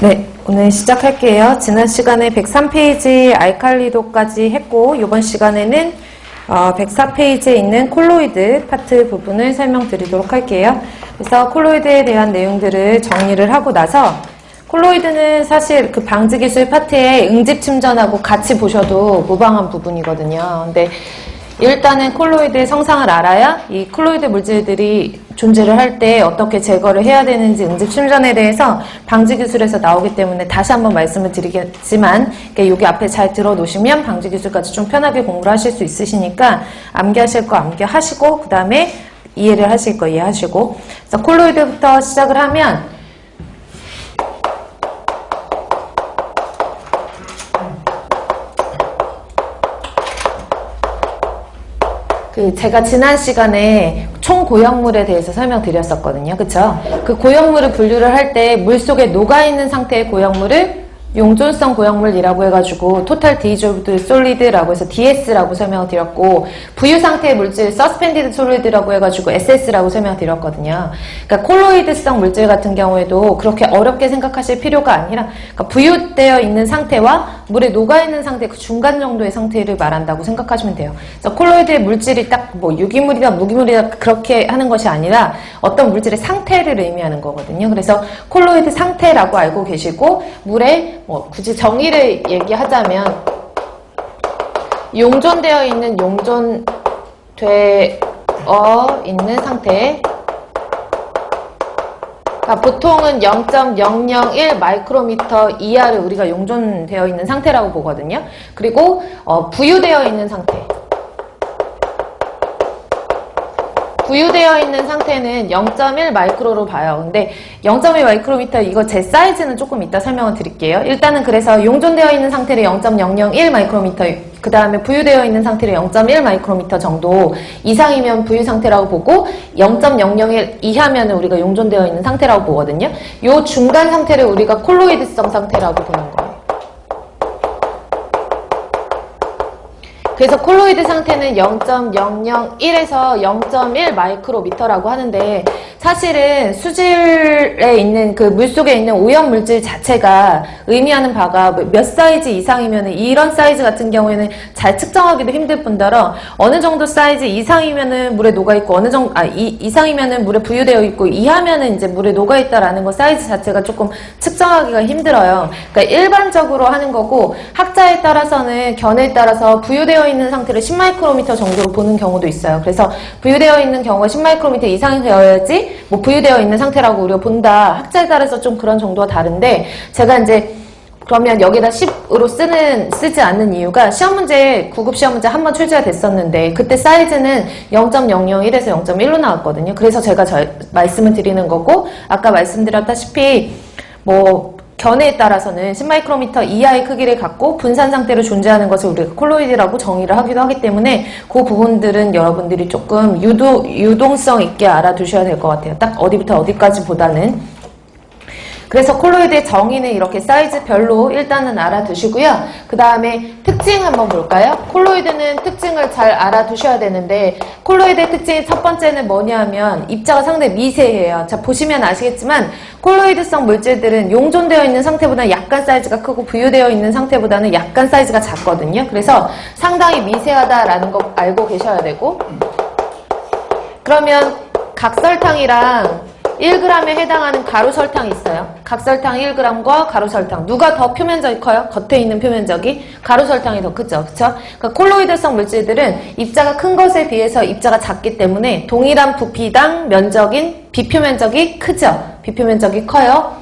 네, 오늘 시작할게요. 지난 시간에 103페이지 알칼리도까지 했고 이번 시간에는 104페이지에 있는 콜로이드 파트 부분을 설명드리도록 할게요. 그래서 콜로이드에 대한 내용들을 정리를 하고 나서 콜로이드는 사실 그 방지기술 파트에 응집 침전하고 같이 보셔도 무방한 부분이거든요. 근데 일단은 콜로이드의 성상을 알아야 이 콜로이드 물질들이 존재를 할 때 어떻게 제거를 해야 되는지 응집 침전에 대해서 방지 기술에서 나오기 때문에 다시 한번 말씀을 드리겠지만 여기 앞에 잘 들어놓으시면 방지 기술까지 좀 편하게 공부를 하실 수 있으시니까 암기하실 거 암기하시고 그 다음에 이해를 하실 거 이해하시고 그래서 콜로이드부터 시작을 하면 제가 지난 시간에 총고형물에 대해서 설명드렸었거든요. 그쵸? 그 고형물을 분류를 할 때 물속에 녹아있는 상태의 고형물을 용존성 고형물이라고 해가지고 토탈 디졸브드 솔리드라고 해서 DS라고 설명드렸고 부유 상태의 물질 서스펜디드 솔리드라고 해가지고 SS라고 설명드렸거든요. 그러니까 콜로이드성 물질 같은 경우에도 그렇게 어렵게 생각하실 필요가 아니라 그러니까 부유되어 있는 상태와 물에 녹아있는 상태 그 중간 정도의 상태를 말한다고 생각하시면 돼요. 그래서 콜로이드의 물질이 딱 뭐 유기물이다 무기물이다 그렇게 하는 것이 아니라 어떤 물질의 상태를 의미하는 거거든요. 그래서 콜로이드 상태라고 알고 계시고 물에 굳이 정의를 얘기하자면 용존되어 있는 있는 상태 그러니까 보통은 0.001 마이크로미터 이하를 우리가 용존되어 있는 상태라고 보거든요. 그리고 부유되어 있는 상태 부유되어 있는 상태는 0.1 마이크로로 봐요. 근데 0.1 마이크로미터 이거 제 사이즈는 조금 이따 설명을 드릴게요. 일단은 그래서 용존되어 있는 상태를 0.001 마이크로미터 그 다음에 부유되어 있는 상태를 0.1 마이크로미터 정도 이상이면 부유 상태라고 보고 0.001 이하면 우리가 용존되어 있는 상태라고 보거든요. 요 중간 상태를 우리가 콜로이드성 상태라고 보는 거예요. 그래서 콜로이드 상태는 0.001에서 0.1 마이크로미터라고 하는데 사실은 수질에 있는 그 물속에 있는 오염물질 자체가 의미하는 바가 몇 사이즈 이상이면 이런 사이즈 같은 경우에는 잘 측정하기도 힘들 뿐더러 어느 정도 사이즈 이상이면은 물에 녹아있고 어느 정도 이상이면은 물에 부유되어 있고 이하면은 이제 물에 녹아있다라는 거 사이즈 자체가 조금 측정하기가 힘들어요. 그러니까 일반적으로 하는 거고 학자에 따라서는 견해에 따라서 부유되어 있는 상태를 10마이크로미터 정도로 보는 경우도 있어요. 그래서 부유되어 있는 경우가 10마이크로미터 이상이 되어야지 뭐 부유되어 있는 상태라고 우리가 본다. 학자에 따라서 좀 그런 정도가 다른데 제가 이제 그러면 여기다 10으로 쓰지 않는 이유가 시험 문제, 구급 시험 문제 한번 출제가 됐었는데 그때 사이즈는 0.001에서 0.1로 나왔거든요. 그래서 제가 말씀을 드리는 거고 아까 말씀드렸다시피 견해에 따라서는 10마이크로미터 이하의 크기를 갖고 분산 상태로 존재하는 것을 우리가 콜로이드라고 정의를 하기도 하기 때문에 그 부분들은 여러분들이 조금 유동성 있게 알아두셔야 될 것 같아요. 딱 어디부터 어디까지 보다는. 그래서 콜로이드의 정의는 이렇게 사이즈별로 일단은 알아두시고요. 그 다음에 특징 한번 볼까요? 콜로이드는 특징을 잘 알아두셔야 되는데 콜로이드의 특징이 첫 번째는 뭐냐면 입자가 상당히 미세해요. 자 보시면 아시겠지만 콜로이드성 물질들은 용존되어 있는 상태보다는 약간 사이즈가 크고 부유되어 있는 상태보다는 약간 사이즈가 작거든요. 그래서 상당히 미세하다라는 거 알고 계셔야 되고 그러면 각설탕이랑 1g에 해당하는 가루설탕이 있어요. 각설탕 1g과 가루설탕. 누가 더 표면적이 커요? 겉에 있는 표면적이? 가루설탕이 더 크죠. 그쵸? 그러니까 콜로이드성 물질들은 입자가 큰 것에 비해서 입자가 작기 때문에 동일한 부피당 면적인 비표면적이 크죠. 비표면적이 커요.